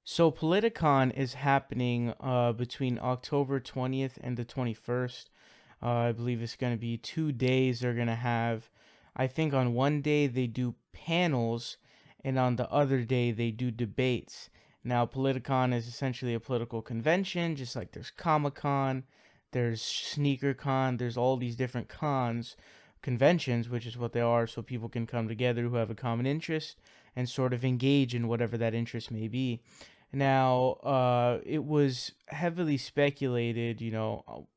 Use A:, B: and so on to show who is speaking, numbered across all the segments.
A: So Politicon is happening between October 20th and the 21st. I believe it's going to be 2 days. They're going to have, I think on one day they do panels, and on the other day they do debates. Now, Politicon is essentially a political convention, just like there's Comic Con, there's Sneaker Con, there's all these different conventions, which is what they are, so people can come together who have a common interest and sort of engage in whatever that interest may be. Now, it was heavily speculated,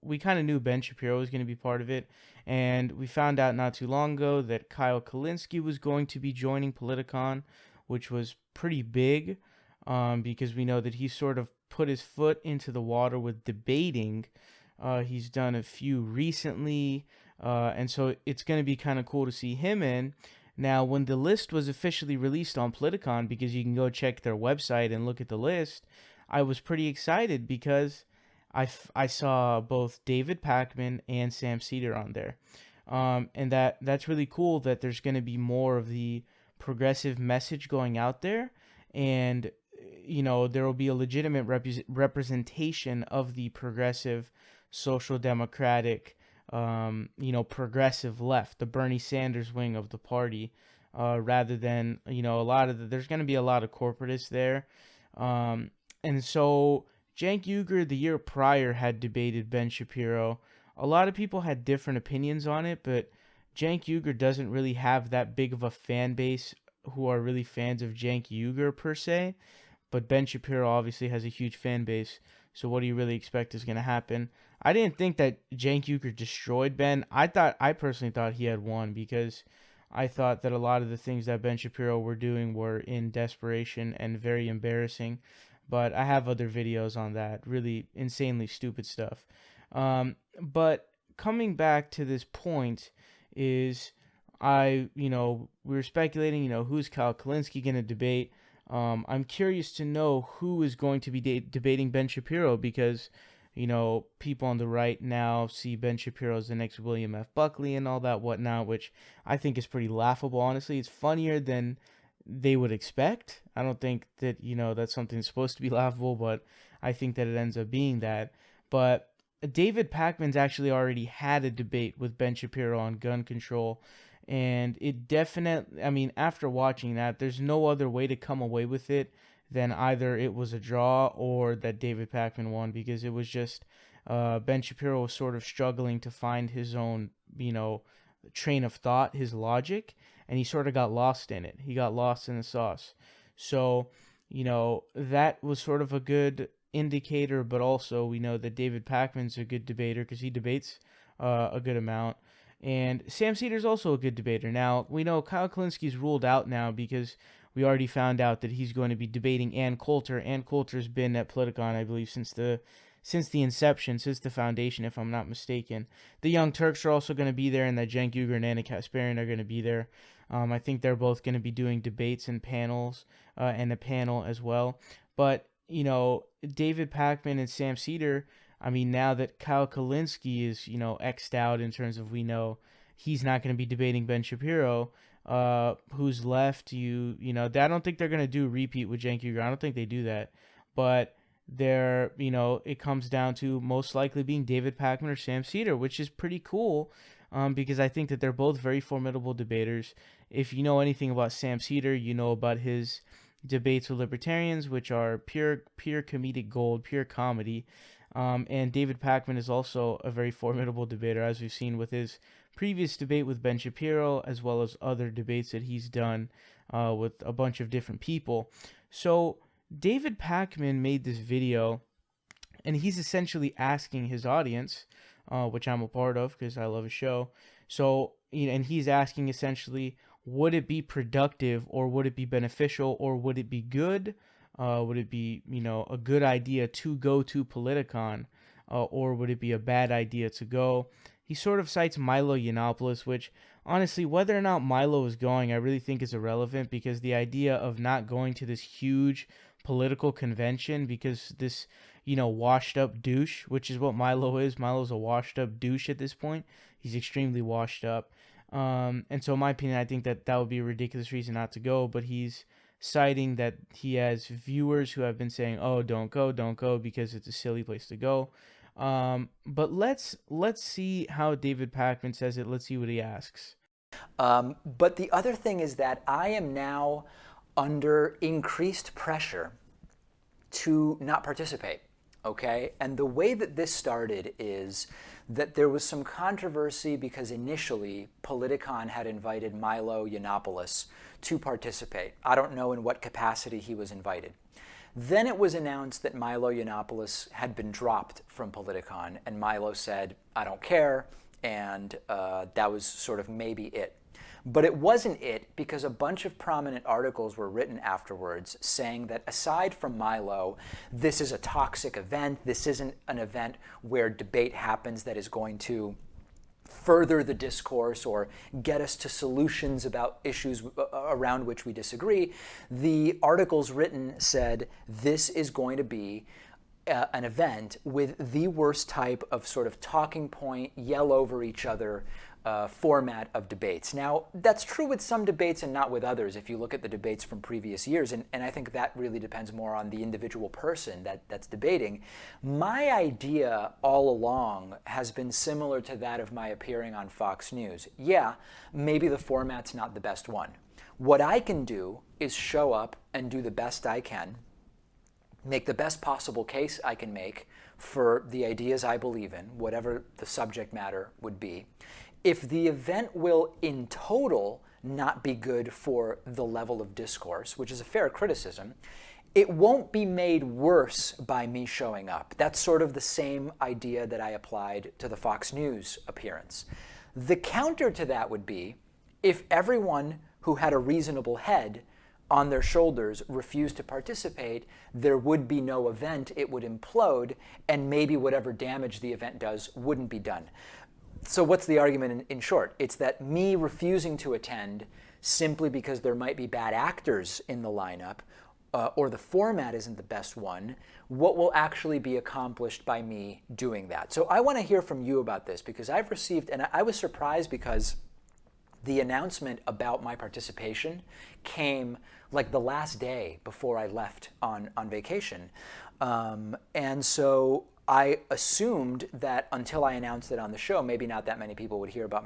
A: we kind of knew Ben Shapiro was going to be part of it, and we found out not too long ago that Kyle Kalinske was going to be joining Politicon, which was pretty big, because we know that he sort of put his foot into the water with debating. He's done a few recently, and so it's going to be kind of cool to see him in. Now, when the list was officially released on Politicon, because you can go check their website and look at the list, I was pretty excited because I saw both David Pakman and Sam Seder on there. And that's really cool that there's going to be more of the progressive message going out there. And, there will be a legitimate representation of the progressive social democratic progressive left, the Bernie Sanders wing of the party, rather than, there's going to be a lot of corporatists there. And so Cenk Uygur the year prior had debated Ben Shapiro. A lot of people had different opinions on it, but Cenk Uygur doesn't really have that big of a fan base who are really fans of Cenk Uygur per se. But Ben Shapiro obviously has a huge fan base. So what do you really expect is going to happen? I didn't think that Cenk Uygur destroyed Ben. I personally thought he had won because I thought that a lot of the things that Ben Shapiro were doing were in desperation and very embarrassing. But I have other videos on that, really insanely stupid stuff. But coming back to this point is we were speculating, who's Kyle Kalinske going to debate? I'm curious to know who is going to be debating Ben Shapiro because, people on the right now see Ben Shapiro as the next William F. Buckley and all that whatnot, which I think is pretty laughable. Honestly, it's funnier than they would expect. I don't think that, that's something that's supposed to be laughable, but I think that it ends up being that. But David Pakman's actually already had a debate with Ben Shapiro on gun control, and it definitely, I mean, after watching that, there's no other way to come away with it than either it was a draw or that David Pakman won, because it was just Ben Shapiro was sort of struggling to find his own, train of thought, his logic, and he sort of got lost in it. He got lost in the sauce. So, that was sort of a good indicator, but also we know that David Pakman's a good debater because he debates a good amount. And Sam Seder's also a good debater. Now, we know Kyle Kalinske's ruled out now because we already found out that he's going to be debating Ann Coulter. Ann Coulter's been at Politicon, I believe, since the inception, since the foundation, if I'm not mistaken. The Young Turks are also going to be there, and that Cenk Uygur and Anna Kasparian are going to be there. I think they're both going to be doing debates and panels, and a panel as well. But, David Pakman and Sam Seder, I mean, now that Kyle Kalinske is, X'd out in terms of we know he's not going to be debating Ben Shapiro, who's left, I don't think they're going to do repeat with Cenk Uygur. I don't think they do that. But it comes down to most likely being David Pakman or Sam Seder, which is pretty cool, because I think that they're both very formidable debaters. If you know anything about Sam Seder, you know about his debates with libertarians, which are pure comedic gold, pure comedy. And David Pakman is also a very formidable debater, as we've seen with his previous debate with Ben Shapiro, as well as other debates that he's done with a bunch of different people. So David Pakman made this video, and he's essentially asking his audience, which I'm a part of because I love his show. So, and he's asking essentially, would it be productive, or would it be beneficial, or would it be good? Would it be, a good idea to go to Politicon, or would it be a bad idea to go? He sort of cites Milo Yiannopoulos, which honestly, whether or not Milo is going, I really think is irrelevant, because the idea of not going to this huge political convention because this, washed up douche, which is what Milo is. Milo's a washed up douche at this point. He's extremely washed up. And so in my opinion, I think that would be a ridiculous reason not to go, but he's citing that he has viewers who have been saying, "Oh, don't go because it's a silly place to go." But let's see how David Pakman says it. Let's see what he asks.
B: But the other thing is that I am now under increased pressure to not participate. Okay? And the way that this started is that there was some controversy because initially Politicon had invited Milo Yiannopoulos to participate. I don't know in what capacity he was invited. Then it was announced that Milo Yiannopoulos had been dropped from Politicon, and Milo said, I don't care, and that was sort of maybe it. But it wasn't it, because a bunch of prominent articles were written afterwards saying that aside from Milo, this is a toxic event. This isn't an event where debate happens that is going to further the discourse or get us to solutions about issues around which we disagree. The articles written said this is going to be an event with the worst type of sort of talking point, yell over each other format of debates. Now, that's true with some debates and not with others if you look at the debates from previous years, and I think that really depends more on the individual person that's debating. My idea all along has been similar to that of my appearing on Fox News. Yeah, maybe the format's not the best one. What I can do is show up and do the best I can, make the best possible case I can make for the ideas I believe in, whatever the subject matter would be. If the event will in total not be good for the level of discourse, which is a fair criticism, it won't be made worse by me showing up. That's sort of the same idea that I applied to the Fox News appearance. The counter to that would be if everyone who had a reasonable head on their shoulders refused to participate, there would be no event, it would implode, and maybe whatever damage the event does wouldn't be done. So what's the argument in short? It's that me refusing to attend simply because there might be bad actors in the lineup or the format isn't the best one, what will actually be accomplished by me doing that? So I want to hear from you about this because I've received, and I was surprised because the announcement about my participation came like the last day before I left on vacation. And so I assumed that until I announced it on the show, maybe not that many people would hear about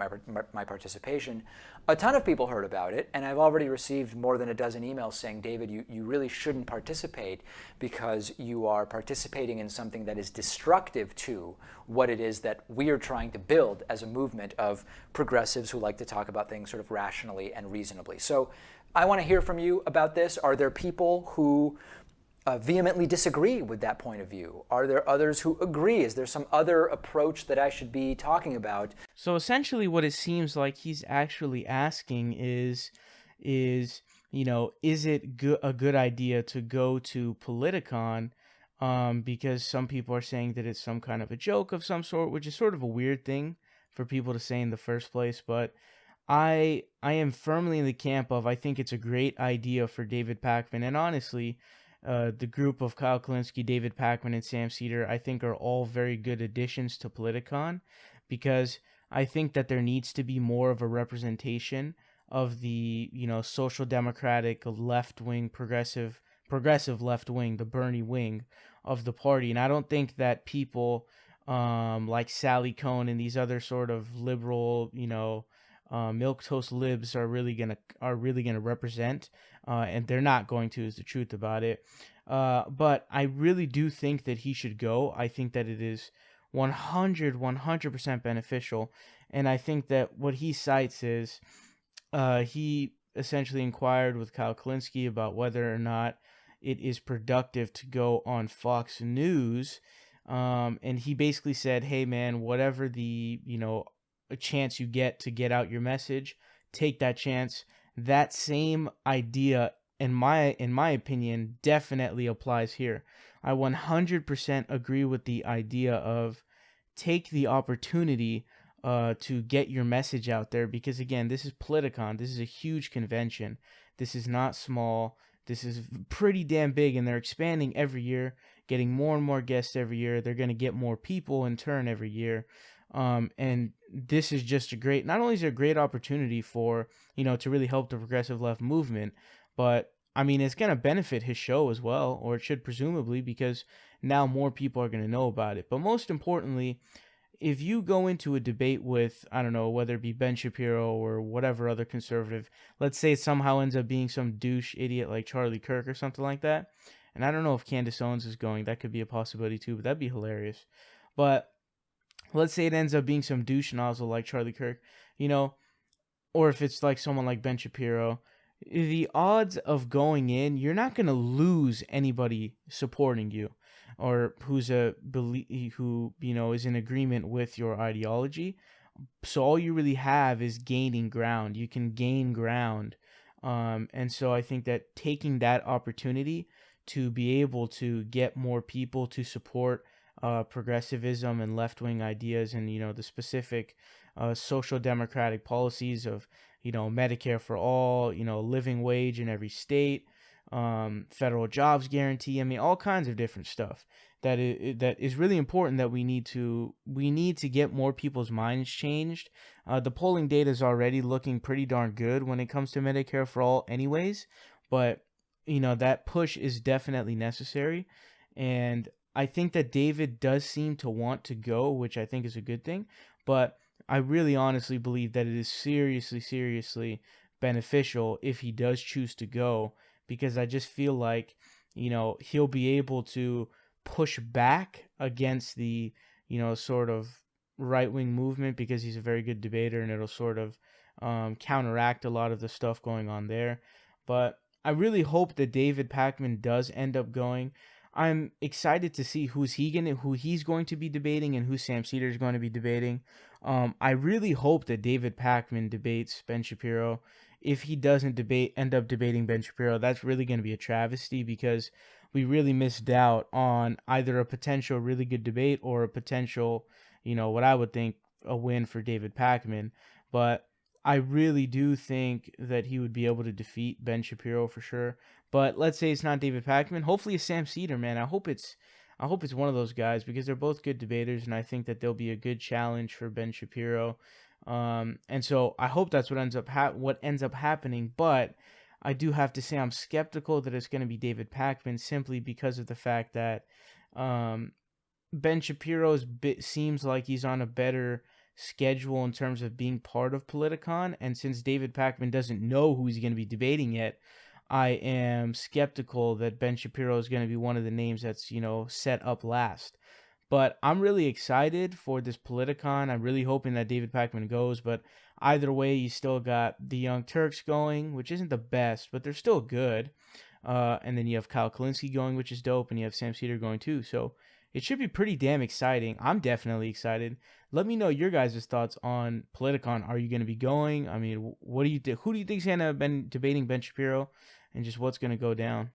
B: my participation. A ton of people heard about it, and I've already received more than a dozen emails saying, David, you really shouldn't participate because you are participating in something that is destructive to what it is that we are trying to build as a movement of progressives who like to talk about things sort of rationally and reasonably. So I want to hear from you about this. Are there people who vehemently disagree with that point of view? Are there others who agree? Is there some other approach that I should be talking about?
A: So essentially, what it seems like he's actually asking is is it a good idea to go to Politicon? Because some people are saying that it's some kind of a joke of some sort, which is sort of a weird thing for people to say in the first place. But I am firmly in the camp of I think it's a great idea for David Pakman, and honestly, the group of Kyle Kalinske, David Pakman, and Sam Seder I think are all very good additions to Politicon, because I think that there needs to be more of a representation of the social democratic left wing progressive left wing, the Bernie wing of the party, and I don't think that people like Sally Cohn and these other sort of liberal milk toast libs are really gonna represent, and they're not going to, is the truth about it. But I really do think that he should go. I think that it is 100% beneficial, and I think that what he cites is he essentially inquired with Kyle Kalinske about whether or not it is productive to go on Fox News. And he basically said, hey man, whatever the a chance you get to get out your message, take that chance. That same idea, in my opinion, definitely applies here. I 100% agree with the idea of take the opportunity to get your message out there, because again, this is Politicon. This is a huge convention. This is not small. This is pretty damn big, and they're expanding every year, getting more and more guests every year. They're going to get more people in turn every year. And this is just not only is it a great opportunity for, to really help the progressive left movement, but I mean, it's going to benefit his show as well, or it should presumably, because now more people are going to know about it. But most importantly, if you go into a debate with, I don't know, whether it be Ben Shapiro or whatever other conservative, let's say it somehow ends up being some douche idiot like Charlie Kirk or something like that. And I don't know if Candace Owens is going. That could be a possibility too, but that'd be hilarious. But let's say it ends up being some douche nozzle like Charlie Kirk, you know, or if it's like someone like Ben Shapiro, the odds of going in, you're not going to lose anybody supporting you or who's a who, you know, is in agreement with your ideology. So all you really have is gaining ground. You can gain ground. And so I think that taking that opportunity to be able to get more people to support progressivism and left-wing ideas, and you know, the specific social democratic policies of, you know, Medicare for all, you know, living wage in every state, federal jobs guarantee. I mean, all kinds of different stuff that is really important, that we need to get more people's minds changed. The polling data is already looking pretty darn good when it comes to Medicare for all, anyways. But you know, that push is definitely necessary, and I think that David does seem to want to go, which I think is a good thing. But I really honestly believe that it is seriously, seriously beneficial if he does choose to go, because I just feel like, you know, he'll be able to push back against the, you know, sort of right wing movement, because he's a very good debater, and it'll sort of counteract a lot of the stuff going on there. But I really hope that David Pakman does end up going. I'm excited to see who he's going to be debating and who Sam Cedar is going to be debating. I really hope that David Pakman debates Ben Shapiro. If he doesn't end up debating Ben Shapiro, that's really going to be a travesty, because we really missed out on either a potential really good debate or a potential, you know, what I would think a win for David Pakman. But I really do think that he would be able to defeat Ben Shapiro for sure. But let's say it's not David Pakman. Hopefully it's Sam Cedar, man. I hope it's one of those guys, because they're both good debaters, and I think that they'll be a good challenge for Ben Shapiro. And so I hope that's what ends up happening. But I do have to say I'm skeptical that it's going to be David Pakman, simply because of the fact that um, Ben Shapiro's seems like he's on a better schedule in terms of being part of Politicon, and since David Pakman doesn't know who he's going to be debating yet, I am skeptical that Ben Shapiro is going to be one of the names that's, you know, set up last. But I'm really excited for this Politicon. I'm really hoping that David Pakman goes. But either way, you still got the Young Turks going, which isn't the best, but they're still good. And then you have Kyle Kalinske going, which is dope, and you have Sam Cedar going too. So it should be pretty damn exciting. I'm definitely excited. Let me know your guys' thoughts on Politicon. Are you going to be going? I mean, what do you think? Who do you think's going to have been debating Ben Shapiro, and just what's going to go down?